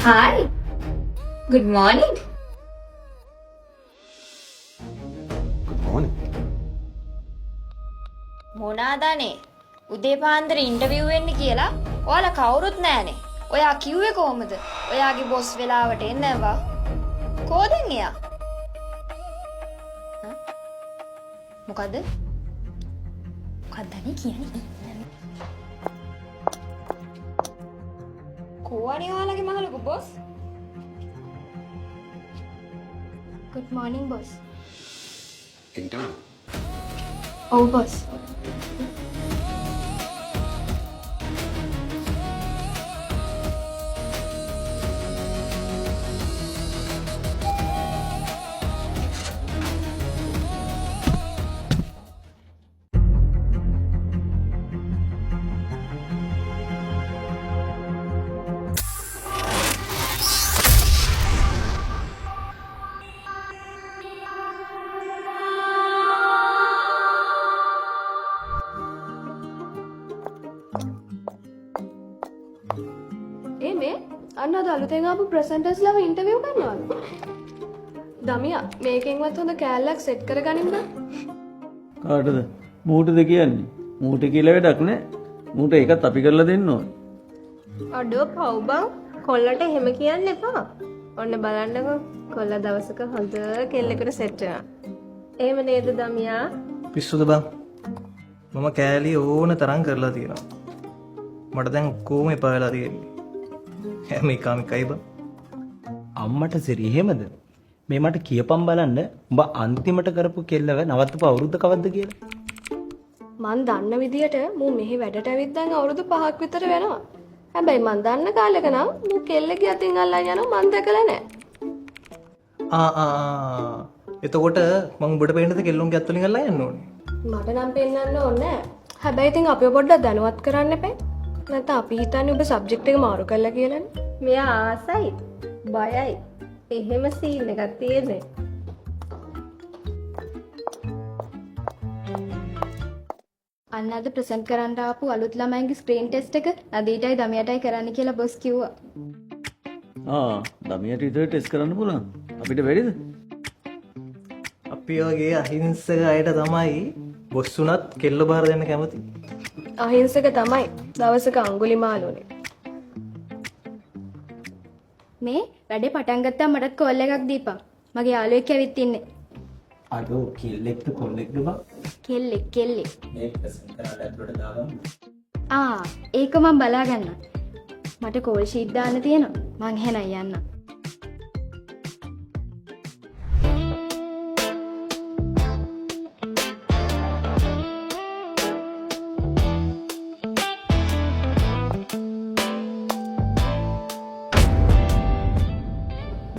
Hi. Good morning. Good morning. මොනාදානේ උදේ පාන්දර interview වෙන්න කියලා ඔයාලා කවුරුත් නැහනේ. ඔයා කිව්වේ කොහමද? ඔයාගේ බොස් වෙලාවට එන්නවා. කොහෙන්ද එයා? මොකද්ද? මොකක්දනේ කියන්නේ? කොහොනේ ඔයාලගේ මහලුකු boss? Good morning boss. Interview. Oh boss. මේ අන්න අද අලුතෙන් ආපු ප්‍රසන්ටර්ස්ලාව ඉන්ටර්විව් කරනවලු. දමියා මේකෙන්වත් හොඳ කෑල්ලක් සෙට් කරගනින්න. කාටද? මූටද කියන්නේ? මූට කියලා වැඩක් නෑ. මූට ඒකත් අපි කරලා දෙන්න ඕනේ. අඩෝ පව් බං කොල්ලට එහෙම කියන්න එපා. ඔන්න බලන්නකෝ කොල්ලා දවසක හොඳ කෙල්ලෙකුට සෙට් වෙනවා. එහෙම නේද දමියා? පිස්සුද බං? මම කෑලි ඕන තරම් කරලා තියෙනවා. මට දැන් ඔක්කොම එපා වෙලා තියෙන්නේ. හැම එකම එකයි බං. අම්මට සිරි එහෙමද? මේ මට කියපම් බලන්න උඹ අන්තිමට කරපු කෙල්ලව නවත්තපු අවුරුද්ද කවද්ද කියලා. මන් දන්න විදියට මූ මෙහි වැඩට ඇවිත් දැන් අවුරුදු 5ක් විතර වෙනවා. හැබැයි මන් දන්න කාලෙක නම් මූ කෙල්ලගේ අතින් අල්ලන් යනවා මන් දැකලා නැහැ. එතකොට මං උඹට පේන්නද කෙල්ලොන්ගේ අත් වලින් අල්ලලා යන්න ඕනේ? මට නම් පෙන්වන්න ඕනේ නැහැ. හැබැයි ඉතින් අපිව පොඩ්ඩක් දැනුවත් කරන්න එපා. නැත්නම් අපි හිතන්නේ ඔබ සබ්ජෙක්ට් එක මාරු කළා කියලානේ. මෙයා ආසයි, බයයි. එහෙම සීන් එකක් තියෙන්නේ. අන්න අද ප්‍රසන්ට් කරන්න ආපු අලුත් ළමයින්ගේ ස්ක්‍රීන් ටෙස්ට් එක නදීටයි දමියටයි කරන්න කියලා බොස් කිව්වා. දමියට විතර ටෙස්ට් කරන්න පුළුවන්. අපිට බැරිද? අපි වගේ අහිංසක අයට තමයි බොස් උනත් කෙල්ල බාර දෙන්න කැමති. අහිංසක තමයි දවසක අඟුලිමාලුනේ. මේ වැඩේ පටන් ගත්තා මටත් කෝල් එකක් දීපන්. මගේ යාළුවෙක් ඇවිත් ඉන්නේ. අඩෝ කෙල්ලෙක්ද කොල්ලෙක්ද බං? කෙල්ලෙක්. මේ ප්‍රසන්ට් කරලා ඇතුළට දාගමු. ඒක මම බලා ගන්න. මට කෝල් ෂීට් දාන්න තියෙනවා. මං එහෙනම් යන්න.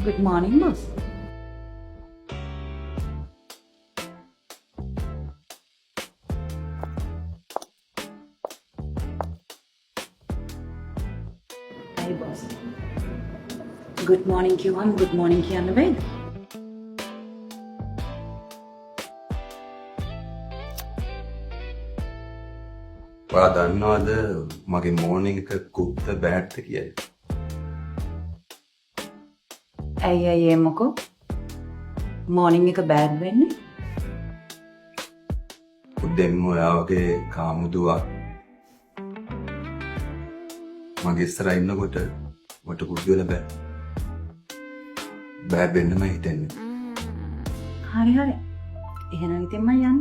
Good morning, boss. Hi, boss. Good morning, Q1. Good morning, Kiana Beg. ඔයා දන්නවද මගේ මෝර්නිං එක කුක්ද බෑඩ්ද කියලා? ඇයි මොකෝ? මෝර්නිං එක බෑඩ් වෙන්නේ? උදෙන්ම ඔයා වගේ කාමුදුවක් මගේ ඉස්සරහ ඉන්නකොට මට කුඩු වෙලා බෑ. බෑඩ් වෙන්නම හිතෙන්නේ. හරි. එහෙනම් ඉතින් මම යන්න.